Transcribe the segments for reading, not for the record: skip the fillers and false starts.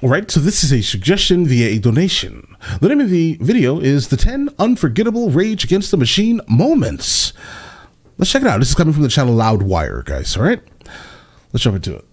All right, so this is a suggestion via a donation. The name of the video is The 10 Unforgettable Rage Against the Machine Moments. Let's check it out. This is coming from the channel Loudwire, guys, all right? Let's jump into it.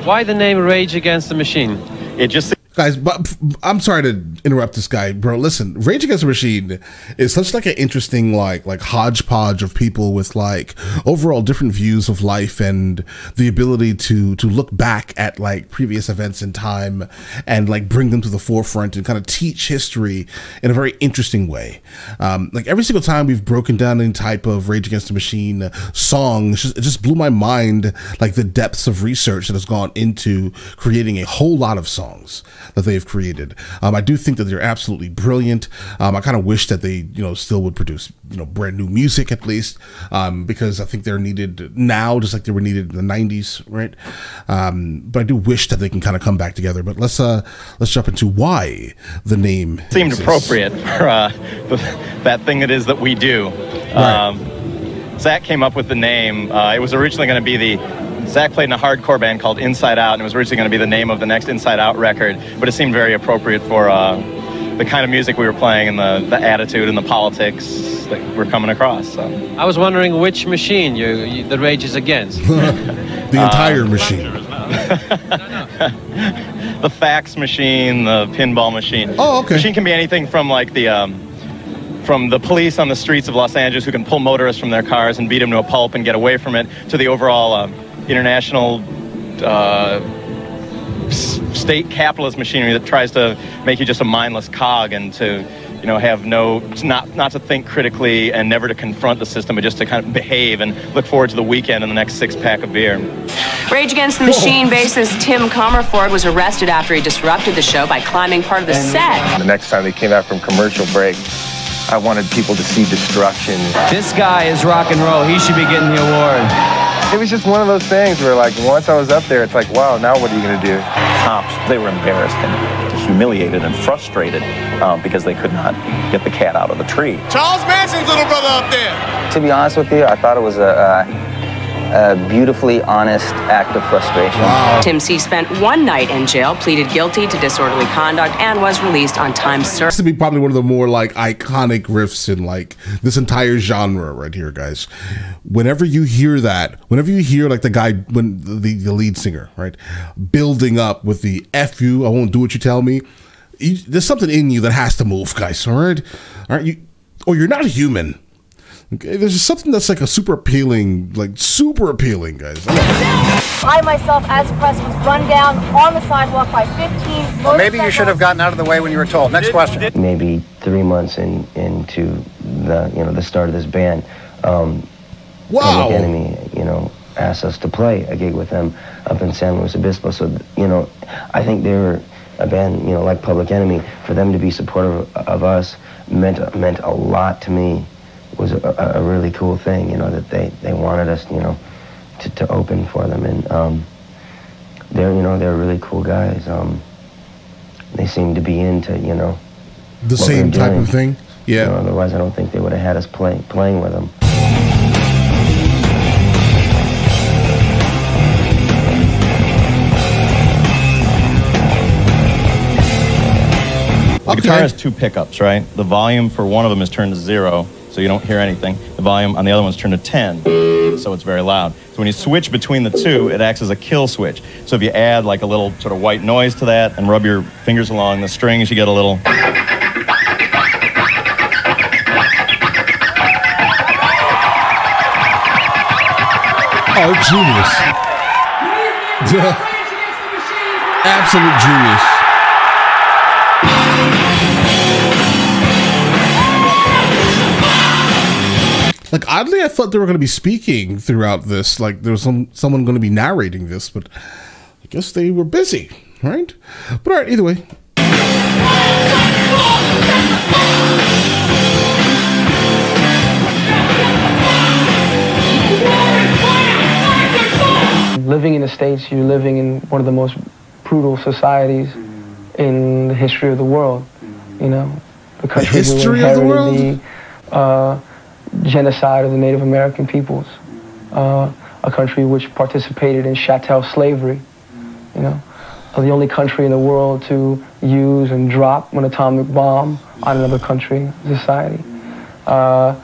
Why the name Rage Against the Machine? It just... Guys, but I'm sorry to interrupt this guy, bro. Listen, Rage Against the Machine is such like an interesting like hodgepodge of people with like overall different views of life and the ability to look back at like previous events in time and like bring them to the forefront and kind of teach history in a very interesting way. Like every single time we've broken down any type of Rage Against the Machine song, it just blew my mind, like the depths of research that has gone into creating a whole lot of songs that they've created. I do think that they're absolutely brilliant. I kind of wish that they, still would produce, brand new music at least, because I think they're needed now, just like they were needed in the 90s, right? But I do wish that they can kind of come back together. But let's jump into why the name seemed exists. Appropriate for that thing it is that we do. Right. Zach came up with the name. It was originally going to be Zach played in a hardcore band called Inside Out, and it was originally going to be the name of the next Inside Out record, but it seemed very appropriate for the kind of music we were playing and the attitude and the politics that we're coming across. So. I was wondering which machine the Rage is against. The entire machine. The fax machine, the pinball machine. Oh, okay. Machine can be anything from like from the police on the streets of Los Angeles who can pull motorists from their cars and beat them to a pulp and get away from it, to the overall international state capitalist machinery that tries to make you just a mindless cog and to have not to think critically and never to confront the system, but just to kind of behave and look forward to the weekend and the next 6-pack of beer. Rage Against the Machine bassist Tim Comerford was arrested after he disrupted the show by climbing part of the set. The next time they came out from commercial break, I wanted people to see destruction. This guy is rock and roll. He should be getting the award. It was just one of those things where, like, once I was up there, it's like, wow, now what are you going to do? Cops, they were embarrassed and humiliated and frustrated because they could not get the cat out of the tree. Charles Manson's little brother up there. To be honest with you, I thought it was a beautifully honest act of frustration. Wow. Tim C. spent one night in jail, pleaded guilty to disorderly conduct, and was released on time served. This to be probably one of the more like iconic riffs in like this entire genre right here, guys. Whenever you hear that, whenever you hear like the guy, when the lead singer, right, building up with the "F you, I won't do what you tell me," there's something in you that has to move, guys. All right, or you're not human. Okay, there's just something that's like a super appealing, guys. I myself, as press, was run down on the sidewalk by 15 Well, maybe you should have gotten out of the way when you were told. Next question. Maybe 3 months into the start of this band, Wow. Public Enemy, asked us to play a gig with them up in San Luis Obispo. So, I think they were a band, like Public Enemy. For them to be supportive of us meant a lot to me. Was a really cool thing, that they wanted us, to open for them, and they're really cool guys. They seem to be into, the same type of thing. Yeah. Otherwise, I don't think they would have had us playing with them. The guitar has 2 pickups, right? The volume for one of them is turned to 0. So you don't hear anything. The volume on the other one's turned to 10, so it's very loud. So when you switch between the two, it acts as a kill switch. So if you add like a little sort of white noise to that and rub your fingers along the strings, you get a little... Oh, genius. Absolute genius. Like, oddly, I thought they were going to be speaking throughout this. Like, there was someone going to be narrating this, but I guess they were busy, right? But all right, either way. living in the States, you're living in one of the most brutal societies in the history of the world. You know, the country who inherited the genocide of the Native American peoples, a country which participated in chattel slavery. You know, the only country in the world to use and drop an atomic bomb on another country, society. The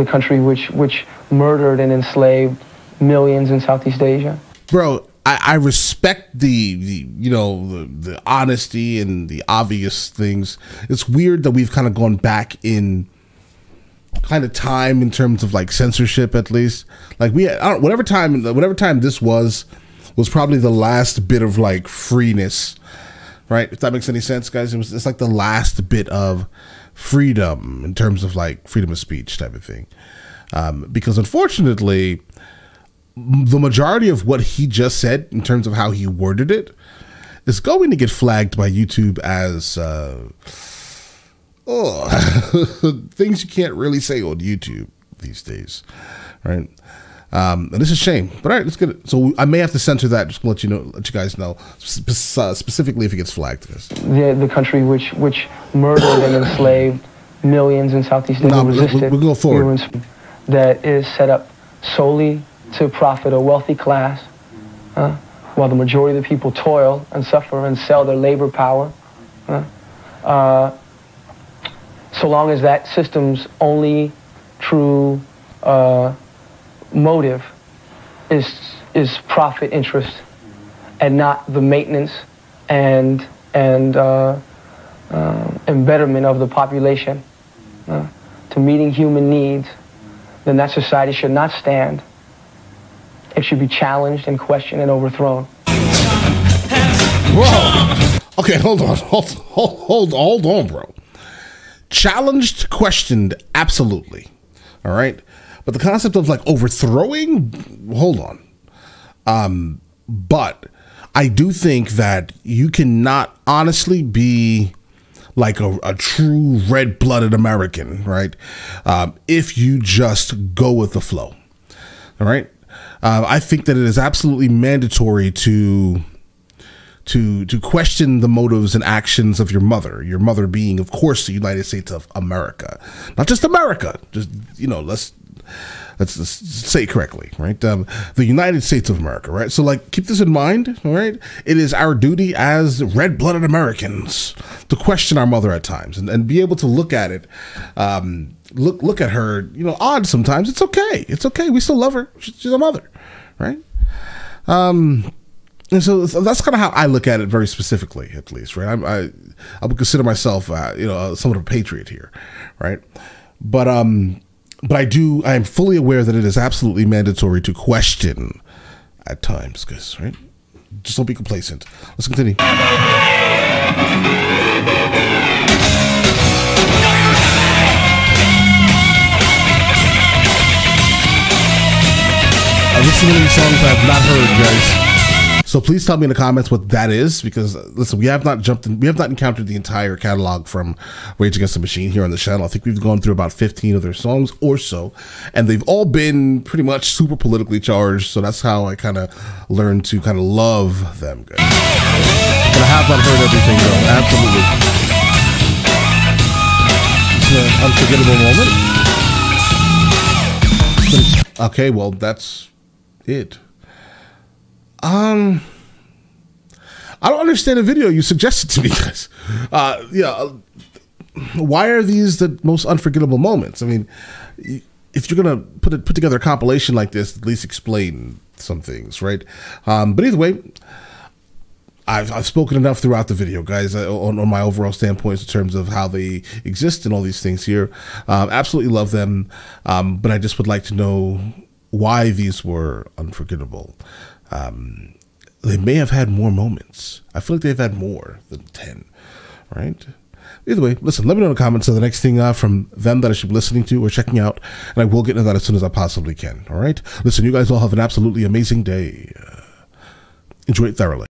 country which murdered and enslaved millions in Southeast Asia. Bro, I respect the honesty and the obvious things. It's weird that we've kind of gone back in kind of time in terms of like censorship, at least. Like whatever time this was probably the last bit of like freeness, right? If that makes any sense, guys. It's like the last bit of freedom in terms of like freedom of speech type of thing. Because unfortunately, the majority of what he just said in terms of how he worded it is going to get flagged by YouTube as things you can't really say on YouTube these days, right? And this is a shame, but all right, let's get it. So I may have to censor that, just to let you guys know, specifically if it gets flagged. The country which murdered and enslaved millions in Southeast Asia resisted. We'll go forward. That is set up solely to profit a wealthy class, while the majority of the people toil and suffer and sell their labor power. So long as that system's only true motive is profit interest and not the maintenance and embetterment of the population to meeting human needs, then that society should not stand. It should be challenged and questioned and overthrown. Whoa. Okay, hold on, bro. Challenged, questioned, absolutely. All right. But the concept of like overthrowing, hold on. But I do think that you cannot honestly be like a true red-blooded American, right? If you just go with the flow. All right. I think that it is absolutely mandatory to question the motives and actions of your mother being, of course, the United States of America, not just America, just, let's say it correctly, right? The United States of America, right? So like, keep this in mind, all right? It is our duty as red-blooded Americans to question our mother at times and be able to look at it, look at her, odd sometimes. It's okay. It's okay. We still love her. She's a mother, right? And so that's kind of how I look at it very specifically, at least, right? I would consider myself, somewhat of a patriot here, right? But I am fully aware that it is absolutely mandatory to question at times, guys, right? Just don't be complacent. Let's continue. This is one of these songs I have not heard, guys. So please tell me in the comments what that is, because listen, we have not encountered the entire catalog from Rage Against the Machine here on the channel. I think we've gone through about 15 of their songs or so, and they've all been pretty much super politically charged. So that's how I kind of learned to kind of love them, guys. But I have not heard everything though. Absolutely. It's an unforgettable moment. Okay, well that's it. I don't understand the video you suggested to me, guys. Why are these the most unforgettable moments? I mean, if you're gonna put together a compilation like this, at least explain some things, right? But either way, I've spoken enough throughout the video, guys, on my overall standpoints in terms of how they exist and all these things here. Absolutely love them, but I just would like to know why these were unforgettable. They may have had more moments. I feel like they've had more than 10, right? Either way, listen, let me know in the comments of the next thing from them that I should be listening to or checking out, and I will get into that as soon as I possibly can, all right? Listen, you guys all have an absolutely amazing day. Enjoy it thoroughly.